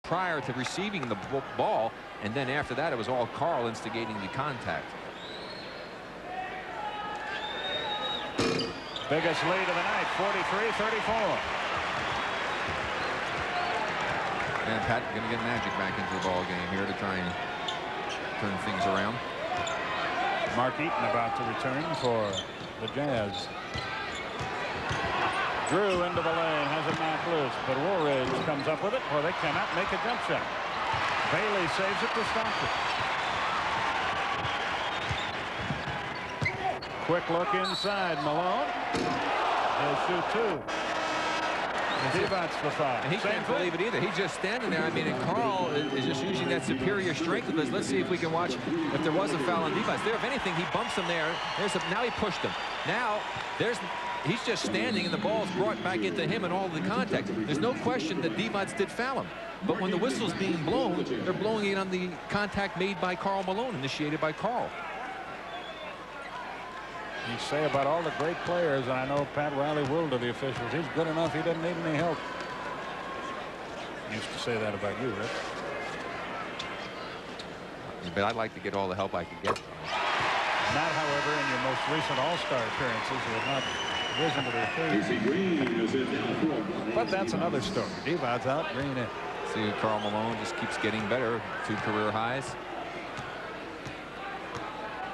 prior to receiving the ball, and then after that it was all Karl instigating the contact. Biggest lead of the night, 43-34. And Pat going to get Magic back into the ball game here to try and turn things around. Mark Eaton about to return for the Jazz. Drew into the lane, has it knocked loose, but Woolridge comes up with it. Well, they cannot make a jump shot. Bailey saves it to Stockton. Quick look inside. Malone. He'll shoot two. Divac's the foul. And he can't believe it either. He's just standing there. I mean, and Karl is just using that superior strength of his. Let's see if we can watch if there was a foul on Divac. There, if anything, he bumps him there. Now he pushed him. Now he's just standing, and the ball's brought back into him and all the contact. There's no question that Divac did foul him. But when the whistle's being blown, they're blowing it on the contact made by Karl Malone, initiated by Karl. You say about all the great players, and I know Pat Riley will to the officials. He's good enough. He doesn't need any help. I used to say that about you, Rick. But I'd like to get all the help I can get. Not, however, in your most recent All-Star appearances. You have not risen to the occasion. But that's another story. Divac's out, Green in. See, Karl Malone just keeps getting better. 2 career highs.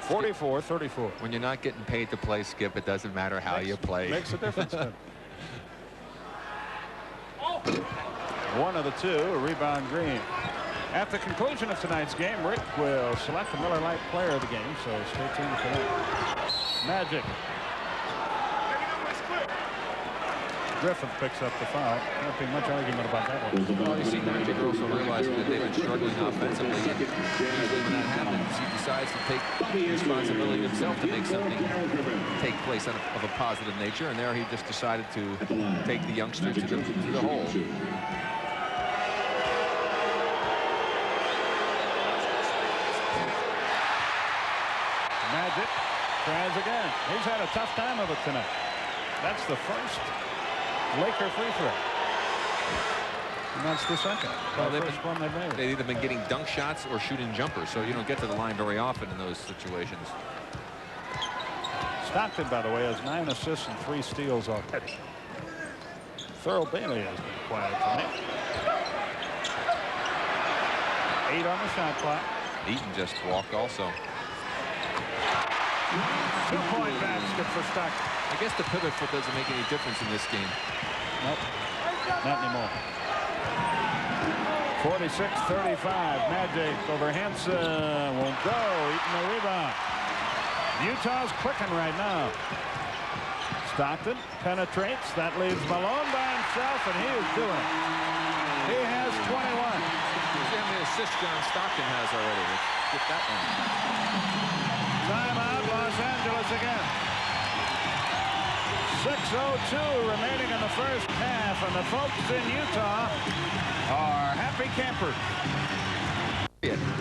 44-34. When you're not getting paid to play, Skip, it doesn't matter how you play. Makes a difference. One of the two, a rebound Green. At the conclusion of tonight's game, Rick will select the Miller Lite player of the game, so stay tuned for that. Magic. Griffith picks up the foul. Can't be much argument about that one. Well, you see Magic also realizing that they've been struggling offensively. And usually when that happens, he decides to take responsibility himself to make something take place of a positive nature. And there he just decided to take the youngster to the hole. Magic tries again. He's had a tough time of it tonight. That's the first Laker free throw. And that's the second. Well, they've either been getting dunk shots or shooting jumpers, so you don't get to the line very often in those situations. Stockton, by the way, has 9 assists and 3 steals already. Thurl Bailey has been quiet tonight. 8 on the shot clock. Eaton just walked also. 2-point basket for Stockton. I guess the pivot foot doesn't make any difference in this game. Nope, not anymore. 46-35. Magic over Hansen. Won't go. Eaton the rebound. Utah's clicking right now. Stockton penetrates. That leaves Malone by himself, and he is doing it. He has 21. See how many assists John Stockton has already. Let's get that one. Timeout, Los Angeles again. 6:02 remaining in the first half, and the folks in Utah are happy campers.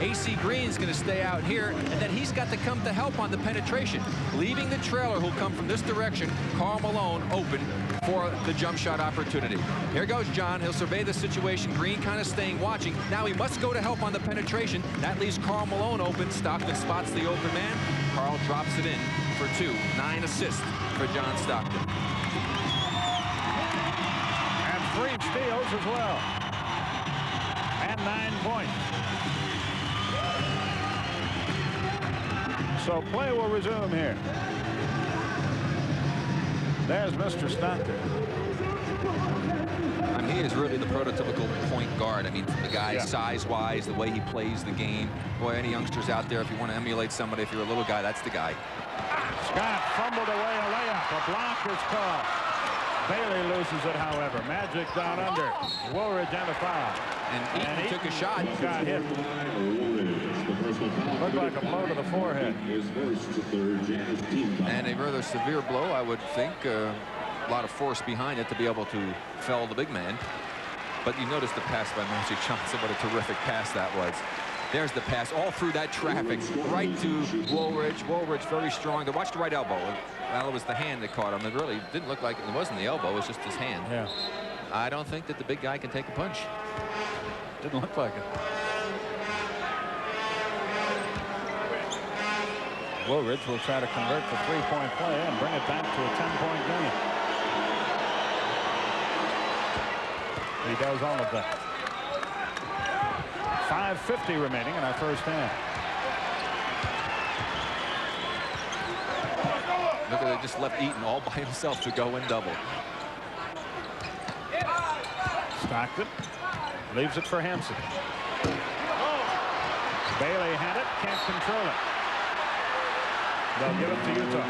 AC Green's going to stay out here, and then he's got to come to help on the penetration, leaving the trailer who'll come from this direction. Karl Malone open for the jump shot opportunity. Here goes John. He'll survey the situation. Green kind of staying watching. Now he must go to help on the penetration. That leaves Karl Malone open. Stockton spots the open man. Karl drops it in for 2. 9 assists for John Stockton. And 3 steals as well. And 9 points. So play will resume here. There's Mr. Stockton. I mean, he is really the prototypical point guard. I mean, the guy size-wise, the way he plays the game. Boy, any youngsters out there, if you want to emulate somebody, if you're a little guy, that's the guy. Scott fumbled away a layup. A block is called. Bailey loses it, however. Magic down under. Woolridge and a foul. And Eaton took a shot. Got hit. Looked like a blow to the forehead. And a rather severe blow, I would think. A lot of force behind it to be able to fell the big man. But you notice the pass by Magic Johnson. What a terrific pass that was. There's the pass all through that traffic right to Woolridge. Woolridge very strong. Watch the right elbow. Well, it was the hand that caught him. It really didn't look like it wasn't the elbow. It was just his hand. Yeah. I don't think that the big guy can take a punch. Didn't look like it. Woolridge will try to convert the three-point play and bring it back to a 10-point game. He does all of that. 5:50 remaining in our first half. Look at they just left Eaton all by himself to go and double. Stockton leaves it for Hansen. Bailey had it, can't control it. They'll give it to Utah.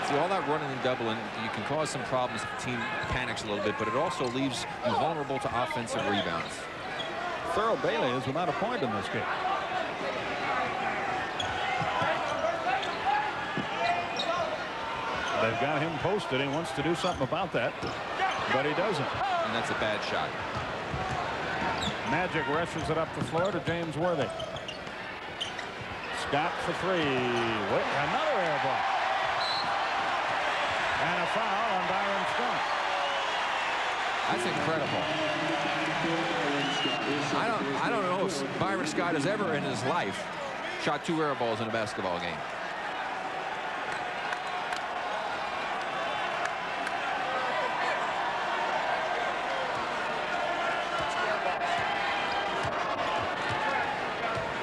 See, all that running and doubling, you can cause some problems if the team panics a little bit, but it also leaves you vulnerable to offensive rebounds. Thurl Bailey is without a point in this game. They've got him posted. He wants to do something about that, but he doesn't. And that's a bad shot. Magic rushes it up the floor to James Worthy. Scott for three. Wait, another air ball. And a foul on Byron Scott. That's incredible. I don't know if Byron Scott has ever in his life shot 2 air balls in a basketball game.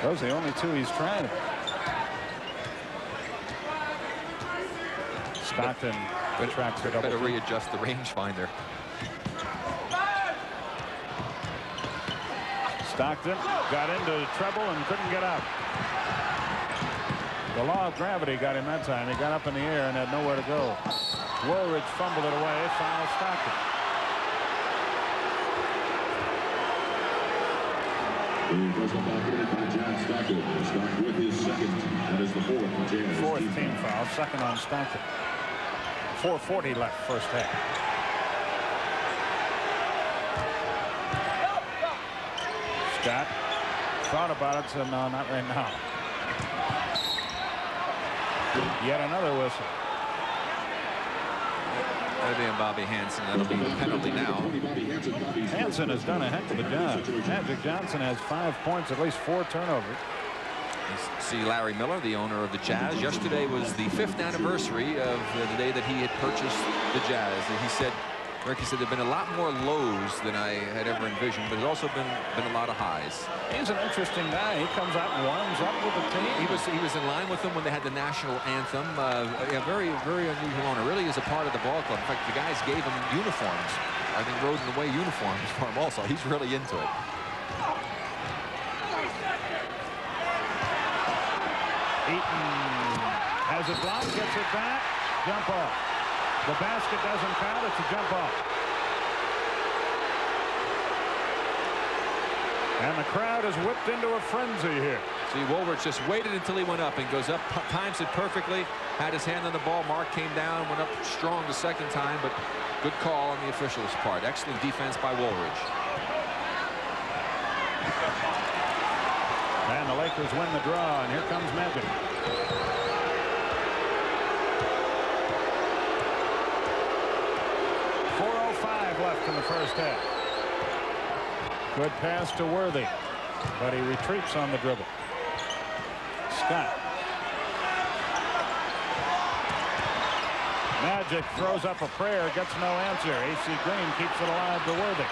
Those are the only 2 he's tried. Stockton retracts for double. Better readjust the rangefinder. Stockton got into trouble and couldn't get out. The law of gravity got him that time. He got up in the air and had nowhere to go. Woolridge fumbled it away. Foul Stockton. Stockton with his second. That is the fourth team foul. Second on Stockton. 4:40 left first half. Scott thought about it, said no, not right now. Yet another whistle. That'll be on Bobby Hansen. That'll be a penalty now. Hansen has done a heck of a job. Magic Johnson has 5 points, at least 4 turnovers. You see Larry Miller, the owner of the Jazz. Yesterday was the 5th anniversary of the day that he had purchased the Jazz. And he said, Rick, he said there have been a lot more lows than I had ever envisioned, but there's also been a lot of highs. He's an interesting guy. He comes out and warms up with the team. He was in line with them when they had the national anthem. Yeah, very unusual owner. Really is a part of the ball club. In fact, the guys gave him uniforms. I think rode in the way uniforms for him also. He's really into it. Eaton has it blocked, gets it back, jump off. The basket doesn't count, it's a jump off. And the crowd is whipped into a frenzy here. See, Woolridge just waited until he went up and goes up, times it perfectly, had his hand on the ball. Mark came down, went up strong the second time, but good call on the official's part. Excellent defense by Woolridge. And the Lakers win the draw, and here comes Magic. .405 left in the first half. Good pass to Worthy, but he retreats on the dribble. Scott. Magic throws up a prayer, gets no answer. AC Green keeps it alive to Worthy.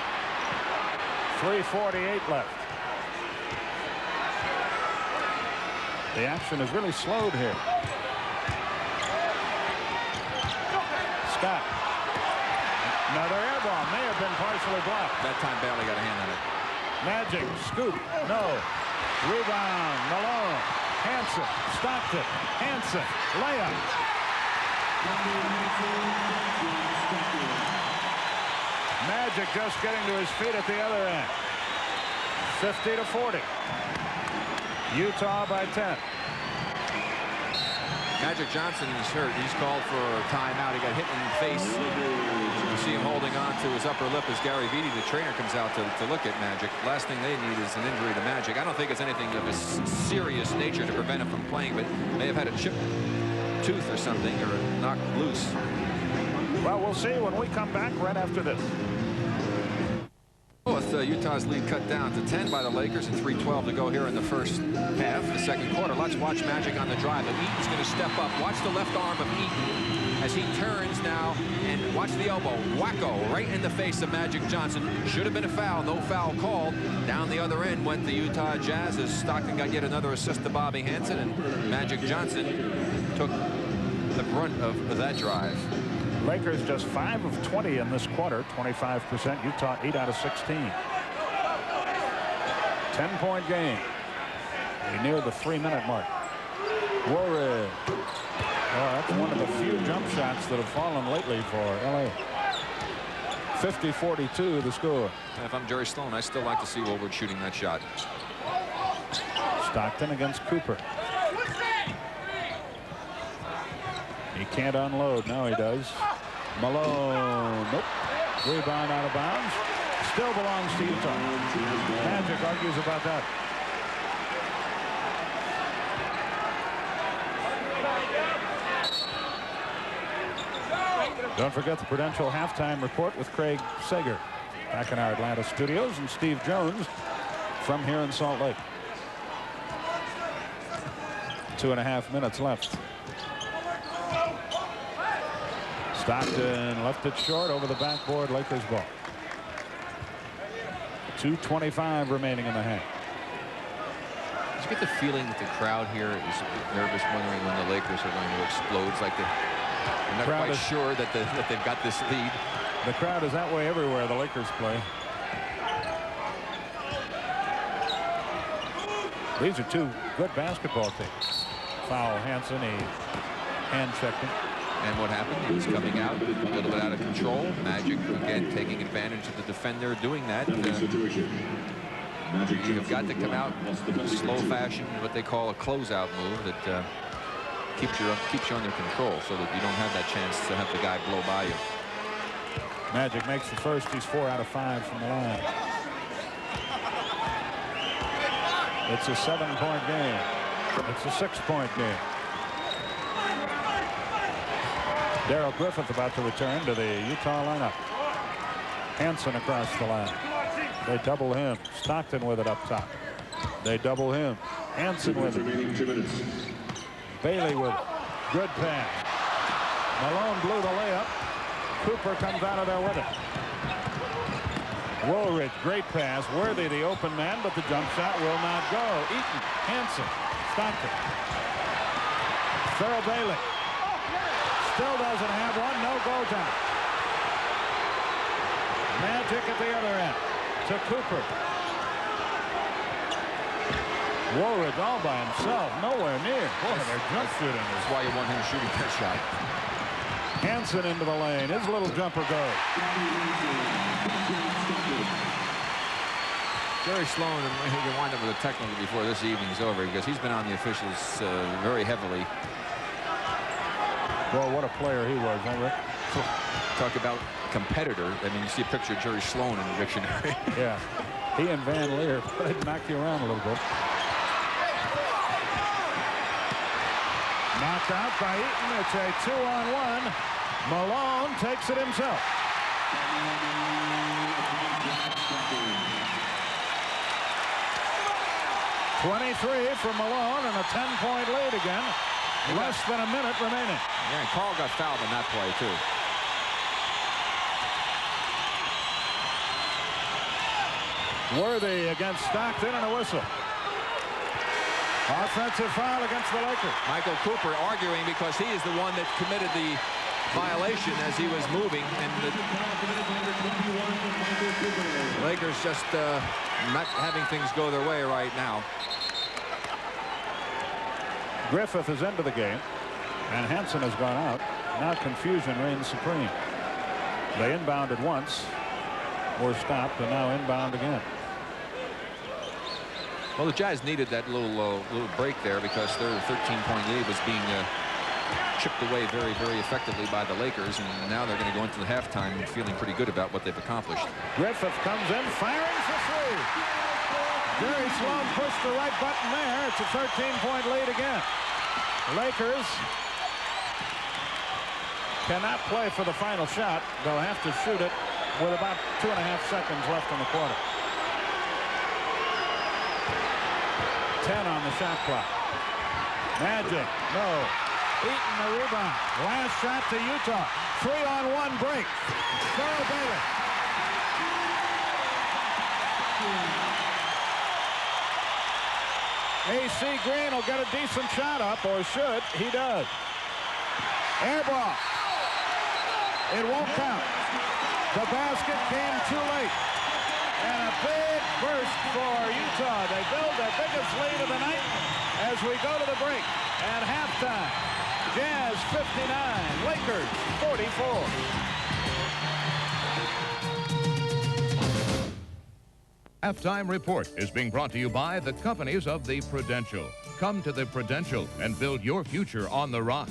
3:48 left. The action is really slowed here. Scott. Another air ball may have been partially blocked. That time Bailey got a hand on it. Magic, scoop, no. Rebound, Malone, Hansen, Stockton, Hansen, layup. Magic just getting to his feet at the other end. 50-40. Utah by 10. Magic Johnson is hurt. He's called for a timeout. He got hit in the face. You see him holding on to his upper lip as Gary Vitti, the trainer, comes out to look at Magic. Last thing they need is an injury to Magic. I don't think it's anything of a serious nature to prevent him from playing, but may have had a chipped tooth or something, or knocked loose. Well, we'll see when we come back right after this. With Utah's lead cut down to 10 by the Lakers and 3:12 to go here in the first half, the second quarter. Let's watch Magic on the drive. And Eaton's going to step up. Watch the left arm of Eaton as he turns now, and watch the elbow. Wacko right in the face of Magic Johnson. Should have been a foul. No foul called. Down the other end went the Utah Jazz as Stockton got yet another assist to Bobby Hansen, and Magic Johnson took the brunt of that drive. Lakers just 5 of 20 in this quarter, 25%. Utah 8 out of 16. 10-point game. We near the 3-minute mark. Woolridge. Oh, that's one of the few jump shots that have fallen lately for LA. 50-42 the score. If I'm Jerry Sloan, I still like to see Woolridge shooting that shot. Stockton against Cooper. He can't unload. Now he does. Malone. Nope. Rebound out of bounds. Still belongs to Utah. Magic argues about that. Don't forget the Prudential halftime report with Craig Sager back in our Atlanta studios, and Steve Jones from here in Salt Lake. 2.5 minutes left. Stockton left it short over the backboard. Lakers ball. 2:25 remaining in the half. Did you get the feeling that the crowd here is nervous, wondering when the Lakers are going to explode? It's like they're not quite sure that they've got this lead. The crowd is that way everywhere the Lakers play. These are two good basketball teams. Foul Hansen. He hand checked him. And what happened? He was coming out a little bit out of control. Magic again taking advantage of the defender doing that. You've got to come out in slow fashion, what they call a closeout move that keeps you under control, so that you don't have that chance to have the guy blow by you. Magic makes the first. He's 4 out of 5 from the line. It's a 7-point game. It's a 6-point game. Darrell Griffith about to return to the Utah lineup. Hansen across the line. They double him. Stockton with it up top. They double him. Hansen with it. Bailey with it. Good pass. Malone blew the layup. Cooper comes out of there with it. Woolridge, great pass. Worthy the open man, but the jump shot will not go. Eaton, Hansen, Stockton. Thurl Bailey. Still doesn't have one. No go down. Magic at the other end to Cooper. Woolridge all by himself. Nowhere near. Boy, they're jump shooting. That's why you want him shooting that shot. Hansen into the lane. His little jumper goes. Jerry Sloan, and he can wind up with a technical before this evening's over, because he's been on the officials very heavily. Well, what a player he was, huh, Rick? Talk about competitor. I mean, you see a picture of Jerry Sloan in the dictionary. Yeah. He and Van Leer, they'd knock you around a little bit. Knocked out by Eaton. It's a 2-on-1. Malone takes it himself. .23 for Malone, and a 10-point lead again. Less than a minute remaining. Yeah, Karl got fouled on that play, too. Worthy against Stockton, and a whistle. Offensive foul against the Lakers. Michael Cooper arguing because he is the one that committed the violation as he was moving, and the Lakers just not having things go their way right now. Griffith is into the game, and Hansen has gone out. Now confusion reigns supreme. They inbounded once, were stopped, and now inbound again. Well, the Jazz needed that little break there because their 13-point lead was being chipped away very, very effectively by the Lakers, and now they're going to go into the halftime feeling pretty good about what they've accomplished. Griffith comes in, firing for three. Jerry Sloan pushed the right button there. It's a 13-point lead again. The Lakers cannot play for the final shot. They'll have to shoot it with about 2.5 seconds left in the quarter. 10 on the shot clock. Magic, no. Eaton the rebound. Last shot to Utah. 3-on-1 break. Thurl Baylor. AC Green will get a decent shot up, or should. He does. Air ball. It won't count. The basket came too late. And a big burst for Utah. They build their biggest lead of the night as we go to the break. At halftime, Jazz 59, Lakers 44. Halftime Report is being brought to you by the companies of the Prudential. Come to the Prudential and build your future on the rock.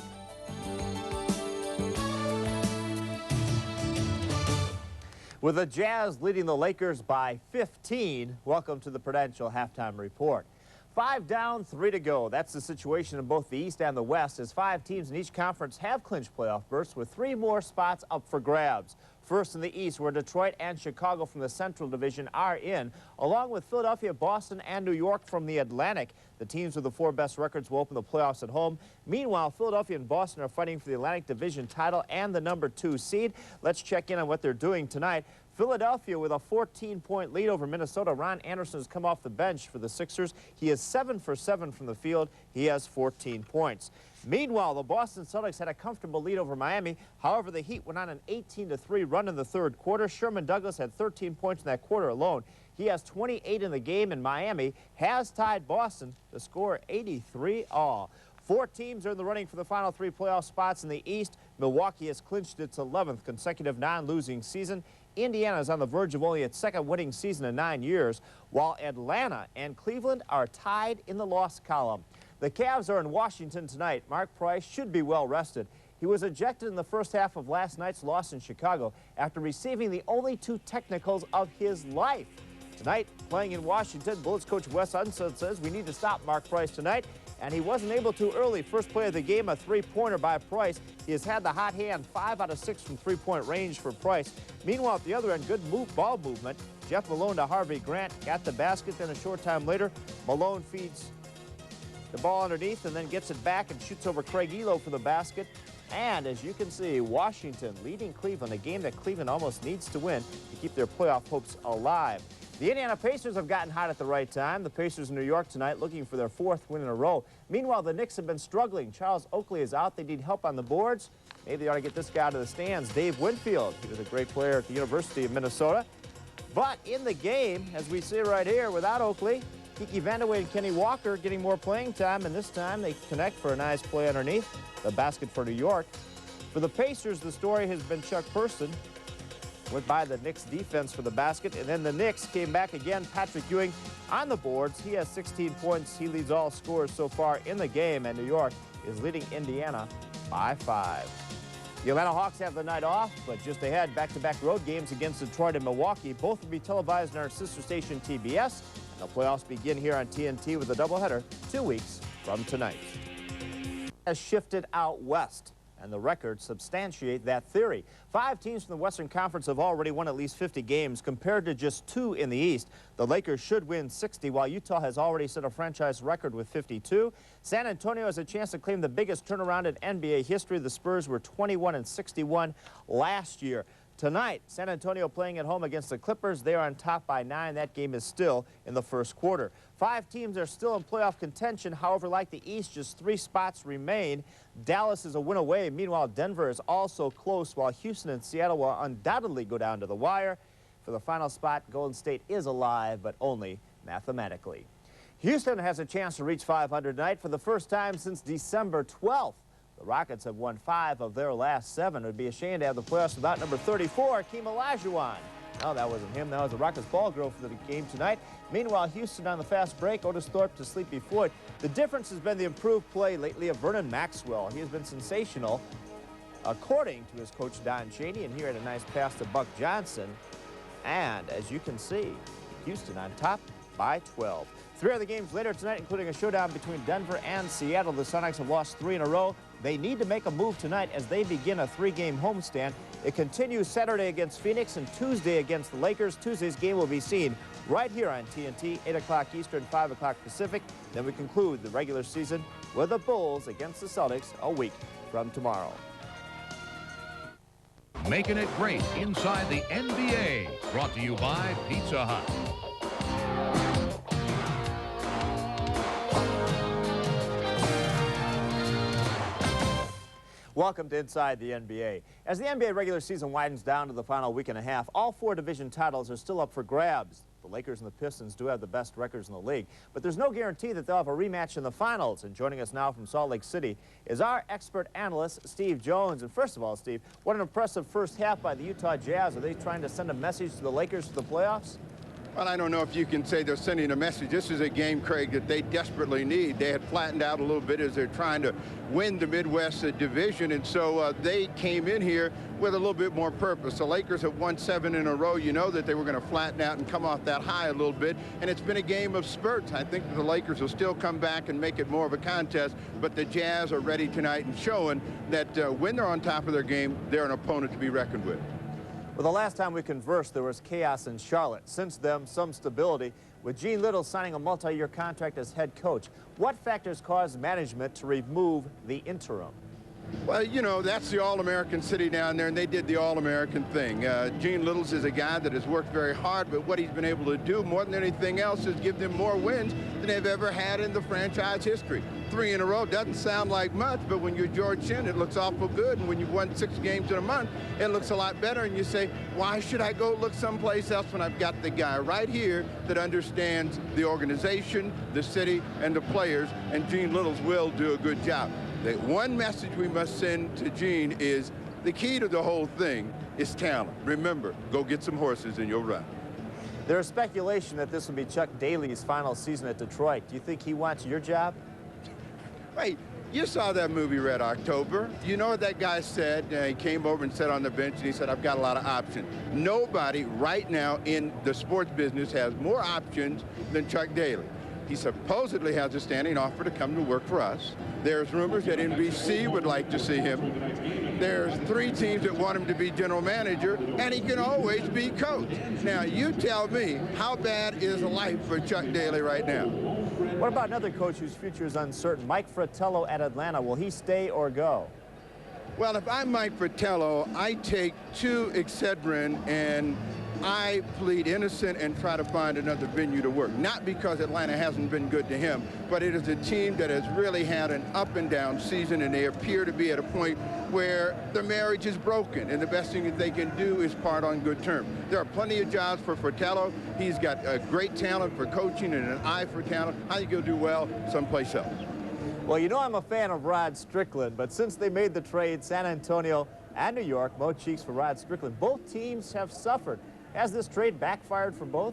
With the Jazz leading the Lakers by 15, welcome to the Prudential Halftime Report. 5 down, 3 to go. That's the situation in both the East and the West, as 5 teams in each conference have clinched playoff berths with 3 more spots up for grabs. First in the East, where Detroit and Chicago from the Central Division are in, along with Philadelphia, Boston, and New York from the Atlantic. The teams with the 4 best records will open the playoffs at home. Meanwhile, Philadelphia and Boston are fighting for the Atlantic Division title and the #2 seed. Let's check in on what they're doing tonight. Philadelphia with a 14-point lead over Minnesota. Ron Anderson has come off the bench for the Sixers. He is 7 for 7 from the field. He has 14 points. Meanwhile, the Boston Celtics had a comfortable lead over Miami. However, the Heat went on an 18-3 run in the third quarter. Sherman Douglas had 13 points in that quarter alone. He has 28 in the game, and Miami has tied Boston to score 83 all. 4 teams are in the running for the final 3 playoff spots in the East. Milwaukee has clinched its 11th consecutive non-losing season. Indiana is on the verge of only its 2nd winning season in 9 years, while Atlanta and Cleveland are tied in the loss column. The Cavs are in Washington tonight. Mark Price should be well rested. He was ejected in the first half of last night's loss in Chicago after receiving the only 2 technicals of his life. Tonight, playing in Washington, Bullets coach Wes Unseld says we need to stop Mark Price tonight, and he wasn't able to early. First play of the game, a 3-pointer by Price. He has had the hot hand, 5 out of 6 from 3-point range for Price. Meanwhile, at the other end, good ball movement. Jeff Malone to Harvey Grant, got the basket. Then a short time later, Malone feeds the ball underneath and then gets it back and shoots over Craig Elo for the basket. And as you can see, Washington leading Cleveland, a game that Cleveland almost needs to win to keep their playoff hopes alive. The Indiana Pacers have gotten hot at the right time. The Pacers in New York tonight looking for their 4th win in a row. Meanwhile, the Knicks have been struggling. Charles Oakley is out. They need help on the boards. Maybe they ought to get this guy out of the stands. Dave Winfield, he was a great player at the University of Minnesota. But in the game, as we see right here, without Oakley, Kiki Vandeweghe and Kenny Walker getting more playing time, and this time they connect for a nice play underneath the basket for New York. For the Pacers, the story has been Chuck Person. Went by the Knicks defense for the basket, and then the Knicks came back again. Patrick Ewing on the boards. He has 16 points. He leads all scorers so far in the game, and New York is leading Indiana by 5. The Atlanta Hawks have the night off, but just ahead, back-to-back road games against Detroit and Milwaukee. Both will be televised on our sister station, TBS. And the playoffs begin here on TNT with a doubleheader 2 weeks from tonight. Has shifted out west, and the records substantiate that theory. 5 teams from the Western Conference have already won at least 50 games compared to just 2 in the East. The Lakers should win 60, while Utah has already set a franchise record with 52. San Antonio has a chance to claim the biggest turnaround in NBA history. The Spurs were 21-61 last year. Tonight, San Antonio playing at home against the Clippers. They are on top by 9. That game is still in the first quarter. 5 teams are still in playoff contention. However, like the East, just 3 spots remain. Dallas is a win away. Meanwhile, Denver is also close, while Houston and Seattle will undoubtedly go down to the wire. For the final spot, Golden State is alive, but only mathematically. Houston has a chance to reach 500 tonight for the first time since December 12th. The Rockets have won 5 of their last 7. It would be a shame to have the playoffs without number 34, Akeem Olajuwon. No, that wasn't him. That was the Rockets ball girl for the game tonight. Meanwhile, Houston on the fast break. Otis Thorpe to Sleepy Floyd. The difference has been the improved play lately of Vernon Maxwell. He has been sensational, according to his coach Don Chaney. And here had a nice pass to Buck Johnson. And as you can see, Houston on top by 12. 3 other games later tonight, including a showdown between Denver and Seattle. The Sonics have lost 3 in a row. They need to make a move tonight as they begin a 3-game homestand. It continues Saturday against Phoenix and Tuesday against the Lakers. Tuesday's game will be seen right here on TNT, 8 o'clock Eastern, 5 o'clock Pacific. Then we conclude the regular season with the Bulls against the Celtics a week from tomorrow. Making it great inside the NBA. Brought to you by Pizza Hut. Welcome to Inside the NBA. As the NBA regular season widens down to the final week and a half, all 4 division titles are still up for grabs. The Lakers and the Pistons do have the best records in the league, but there's no guarantee that they'll have a rematch in the finals. And joining us now from Salt Lake City is our expert analyst, Steve Jones. And first of all, Steve, what an impressive first half by the Utah Jazz. Are they trying to send a message to the Lakers for the playoffs? Well, I don't know if you can say they're sending a message. This is a game, Craig, that they desperately need. They had flattened out a little bit as they're trying to win the Midwest division, and so they came in here with a little bit more purpose. The Lakers have won 7 in a row. You know that they were going to flatten out and come off that high a little bit, and it's been a game of spurts. I think that the Lakers will still come back and make it more of a contest, but the Jazz are ready tonight and showing that when they're on top of their game, they're an opponent to be reckoned with. Well, the last time we conversed, there was chaos in Charlotte. Since then, some stability, with Gene Little signing a multi-year contract as head coach. What factors caused management to remove the interim? Well, you know, that's the All-American city down there, and they did the All-American thing. Gene Littles is a guy that has worked very hard, but what he's been able to do more than anything else is give them more wins than they've ever had in the franchise history. 3 in a row doesn't sound like much, but when you're George Shinn, it looks awful good. And when you've won 6 games in a month, it looks a lot better. And you say, why should I go look someplace else when I've got the guy right here that understands the organization, the city, and the players? And Gene Littles will do a good job. The one message we must send to Gene is the key to the whole thing is talent. Remember, go get some horses and you'll run. There is speculation that this will be Chuck Daly's final season at Detroit. Do you think he wants your job? Wait, you saw that movie Red October. You know what that guy said? He came over and sat on the bench and he said, I've got a lot of options. Nobody right now in the sports business has more options than Chuck Daly. He supposedly has a standing offer to come to work for us. There's rumors that NBC would like to see him. There's 3 teams that want him to be general manager, and he can always be coach. Now, you tell me, how bad is life for Chuck Daly right now? What about another coach whose future is uncertain, Mike Fratello at Atlanta? Will he stay or go? Well, if I'm Mike Fratello, I take 2 Excedrin and I plead innocent and try to find another venue to work. Not because Atlanta hasn't been good to him, but it is a team that has really had an up and down season, and they appear to be at a point where the marriage is broken, and the best thing that they can do is part on good terms. There are plenty of jobs for Fratello. He's got a great talent for coaching and an eye for talent. I think he'll do well someplace else. Well, you know I'm a fan of Rod Strickland, but since they made the trade, San Antonio and New York, Mo Cheeks for Rod Strickland, both teams have suffered. Has this trade backfired for both?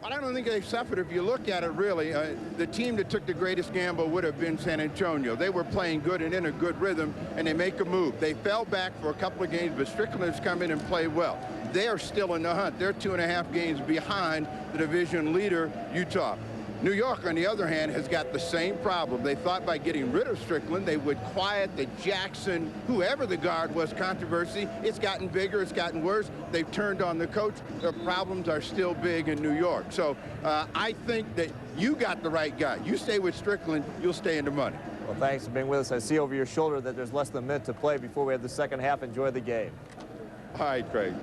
I don't think they've suffered. If you look at it, really, the team that took the greatest gamble would have been San Antonio. They were playing good and in a good rhythm, and they make a move. They fell back for a couple of games, but Strickland has come in and played well. They are still in the hunt. They're 2.5 games behind the division leader, Utah. New York, on the other hand, has got the same problem. They thought by getting rid of Strickland, they would quiet the Jackson, whoever the guard was, controversy. It's gotten bigger. It's gotten worse. They've turned on the coach. Their problems are still big in New York. So I think that you got the right guy. You stay with Strickland, you'll stay in the money. Well, thanks for being with us. I see over your shoulder that there's less than a minute to play before we have the second half. Enjoy the game. All right, Craig.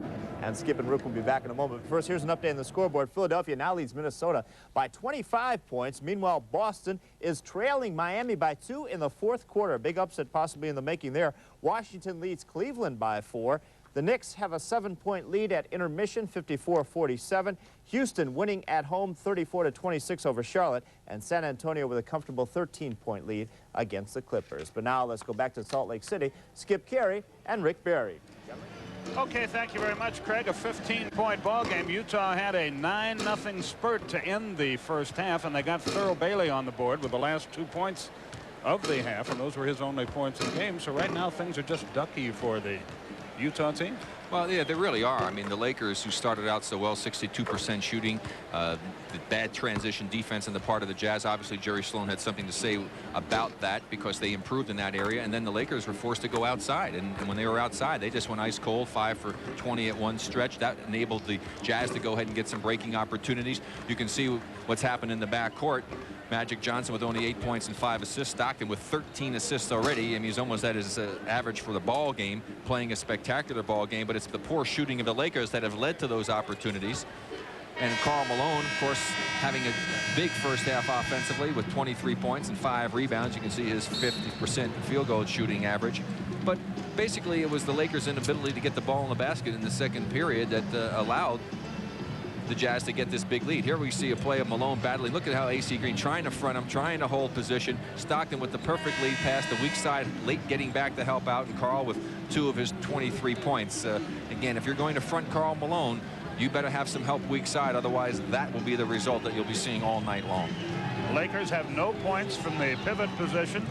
And Skip and Rook will be back in a moment. First, here's an update on the scoreboard. Philadelphia now leads Minnesota by 25 points. Meanwhile, Boston is trailing Miami by 2 in the 4th quarter. Big upset possibly in the making there. Washington leads Cleveland by 4. The Knicks have a 7-point lead at intermission, 54-47. Houston winning at home, 34-26 over Charlotte. And San Antonio with a comfortable 13-point lead against the Clippers. But now let's go back to Salt Lake City. Skip Carey and Rick Barry. Okay, thank you very much, Craig. A 15-point ball game. Utah had a 9-0 spurt to end the first half, and they got Thurl Bailey on the board with the last 2 points of the half, and those were his only points in the game. So right now things are just ducky for the Utah team. Well, yeah, they really are. I mean, the Lakers, who started out so well, 62% shooting, the bad transition defense on the part of the Jazz. Obviously, Jerry Sloan had something to say about that because they improved in that area. And then the Lakers were forced to go outside. And when they were outside, they just went ice cold, 5 for 20 at one stretch. That enabled the Jazz to go ahead and get some breaking opportunities. You can see what's happened in the backcourt. Magic Johnson with only 8 points and 5 assists. Stockton with 13 assists already. I mean, he's almost at his average for the ball game, playing a spectacular ball game. But it's the poor shooting of the Lakers that have led to those opportunities. And Karl Malone, of course, having a big first half offensively with 23 points and 5 rebounds. You can see his 50% field goal shooting average. But basically, it was the Lakers' inability to get the ball in the basket in the second period that allowed the Jazz to get this big lead. Here we see a play of Malone battling. Look at how AC Green trying to front him, trying to hold position. Stockton with the perfect lead pass, the weak side late getting back to help out, and Karl with 2 of his 23 points. Again, if you're going to front Karl Malone, you better have some help weak side. Otherwise, that will be the result that you'll be seeing all night long. Lakers have no points from the pivot position.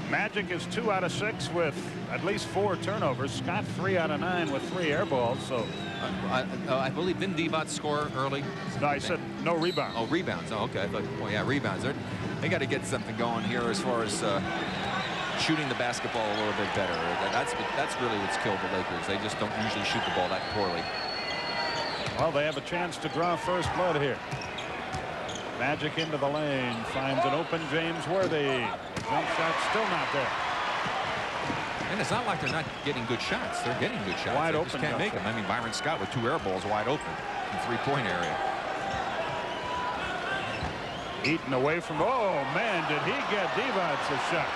Magic is 2 out of 6 with at least 4 turnovers. Scott 3 out of 9 with 3 air balls. So I believe didn't Divac score early? no, I said no rebounds. Oh, rebounds. Oh, okay. But, well, yeah, rebounds. They got to get something going here as far as shooting the basketball a little bit better. That's really what's killed the Lakers. They just don't usually shoot the ball that poorly. Well, they have a chance to draw first blood here. Magic into the lane, finds an open James Worthy. Jump shot still not there. And it's not like they're not getting good shots. They're getting good shots. Wide they open. Just can't make them. I mean, Byron Scott with 2 air balls wide open in the 3-point area. Eaton away from. Oh man, did he get Divac a shot?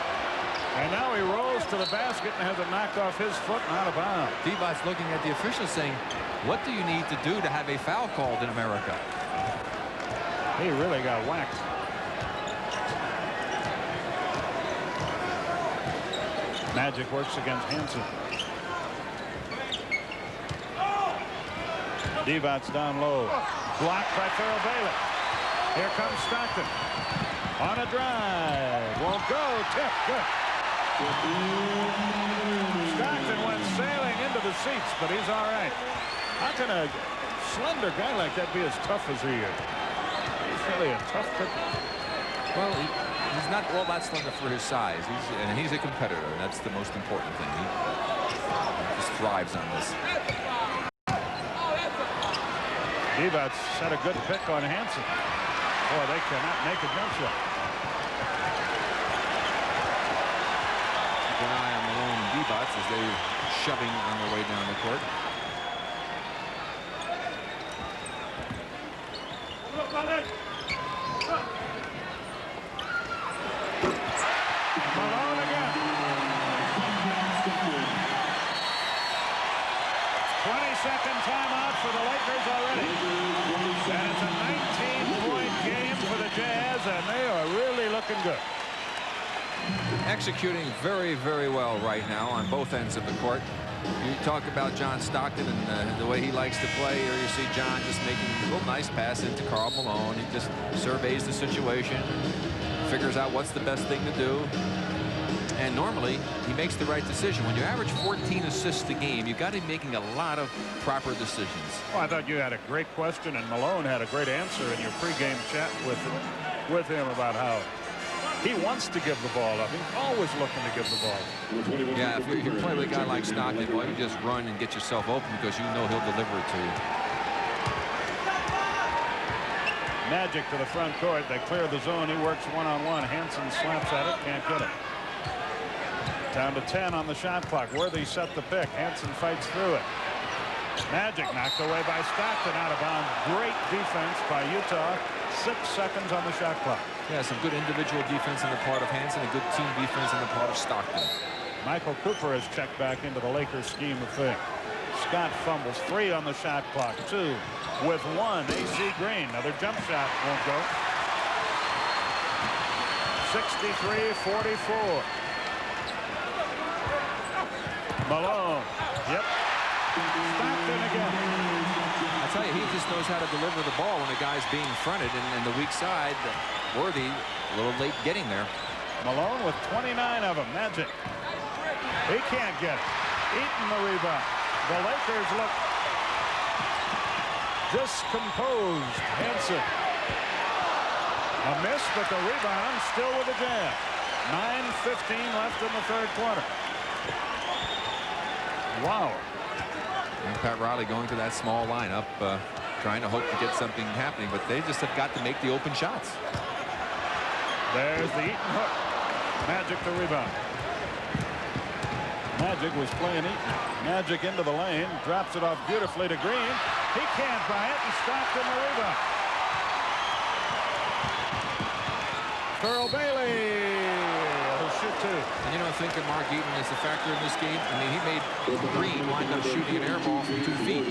And now he rolls to the basket and has it knocked off his foot and out of bounds. Divac's looking at the officials saying, "What do you need to do to have a foul called in America?" He really got whacked. Magic works against Hansen. Divac's down low. Blocked by Thurl Bailey. Here comes Stockton. On a drive. Won't go. Tip. Good. Stockton went sailing into the seats, but he's all right. How can a slender guy like that be as tough as he is? He's really a tough cookie. Well, he's not all that slender for his size. He's a competitor, and that's the most important thing. He just thrives on this. Divac had a good pick on Hansen. Boy, they cannot make a jump shot. Keep an eye on Malone and Divac as they're shoving on their way down the court. Malone again. 20-second timeout for the Lakers already. And it's a 19-point game for the Jazz, and they are really looking good. Executing very, very well right now on both ends of the court. You talk about John Stockton and the way he likes to play. Here you see John just making a little nice pass into Karl Malone. He just surveys the situation, figures out what's the best thing to do. And normally, he makes the right decision. When you average 14 assists a game, you've got to be making a lot of proper decisions. Well, I thought you had a great question, and Malone had a great answer in your pregame chat with him about how he wants to give the ball up. He's always looking to give the ball up. Yeah, if you play with a guy like Stockton, well, you just run and get yourself open because you know he'll deliver it to you. Magic to the front court. They clear the zone. He works one-on-one. Hansen slaps at it. Can't get it. Down to 10 on the shot clock. Worthy set the pick. Hansen fights through it. Magic knocked away by Stockton out of bounds. Great defense by Utah. 6 seconds on the shot clock. Yeah, some good individual defense on the part of Hansen, a good team defense on the part of Stockton. Michael Cooper has checked back into the Lakers scheme of things. Scott fumbles. 3 on the shot clock. 2 with 1. AC Green. Another jump shot won't go. 63-44. Malone. Yep. Stockton again. I tell you, he just knows how to deliver the ball when a guy's being fronted, and the weak side, Worthy, a little late getting there. Malone with 29 of them. Magic. He can't get it. Eaton the rebound. The Lakers look discomposed. Hansen. A miss, but the rebound still with the Jazz. 9:15 left in the third quarter. Wow. And Pat Riley going to that small lineup, trying to hope to get something happening, but they just have got to make the open shots. There's the Eaton hook. Magic the rebound. Magic was playing Eaton. Magic into the lane, drops it off beautifully to Green. He can't buy it, and stopped in the rebound. Thurl Bailey will shoot two. And you don't think that Mark Eaton is a factor in this game? I mean, he made Green wind up shooting an air ball from 2 feet.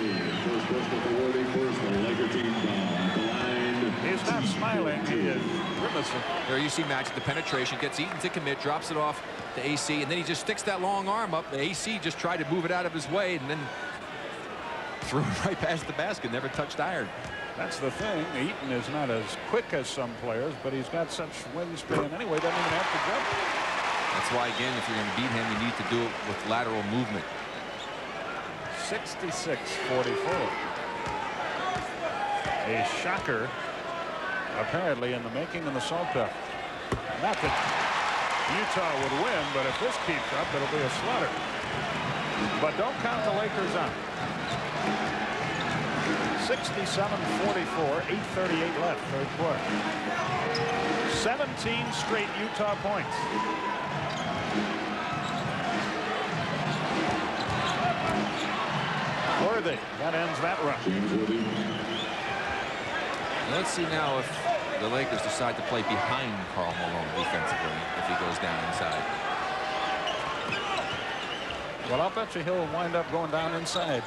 He's not smiling, he is grimacing. There you see Magic, the penetration, gets Eaton to commit, drops it off to AC, and then he just sticks that long arm up. The AC just tried to move it out of his way and then threw it right past the basket, never touched iron. That's the thing. Eaton is not as quick as some players, but he's got such wingspan anyway, doesn't even have to jump. That's why, again, if you're going to beat him, you need to do it with lateral movement. 66-44. A shocker, apparently, in the making in the Salt Cup. Not that Utah would win, but if this keeps up, it'll be a slaughter. But don't count the Lakers out. 67-44, 8:38 left, third quarter. 17 straight Utah points. Worthy, that ends that run. Let's see now if the Lakers decide to play behind Karl Malone defensively if he goes down inside. Well, I'll bet you he'll wind up going down inside.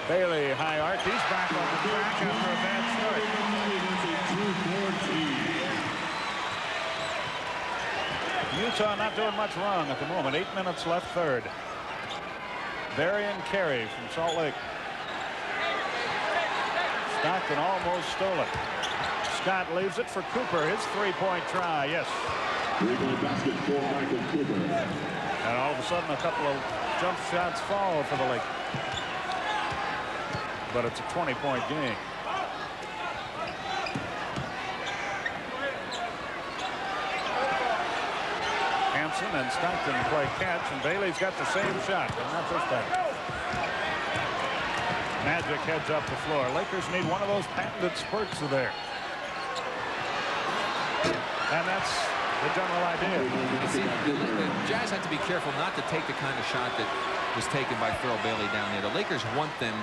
Bailey, high arc. He's back on the track after a bad start. Utah not doing much wrong at the moment. 8 minutes left, third. Varian Carey from Salt Lake. Stockton almost stole it. Scott leaves it for Cooper. His three-point try. Yes. Three-point basket for Michael Cooper. And all of a sudden, a couple of jump shots fall for the Lakers. But it's a 20-point game. Hansen and Stockton play catch, and Bailey's got the same shot, but not this time. Magic heads up the floor. Lakers need one of those patented spurts there. And that's the general idea. You see, the Jazz have to be careful not to take the kind of shot that was taken by Thurl Bailey down there. The Lakers want them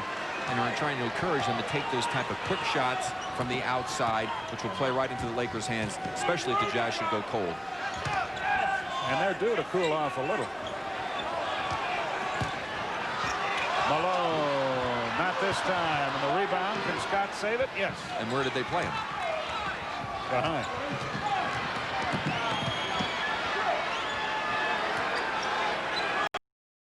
and are trying to encourage them to take those type of quick shots from the outside, which will play right into the Lakers' hands, especially if the Jazz should go cold. And they're due to cool off a little. Malone, not this time. And the rebound, can Scott save it? Yes. And where did they play him? Behind.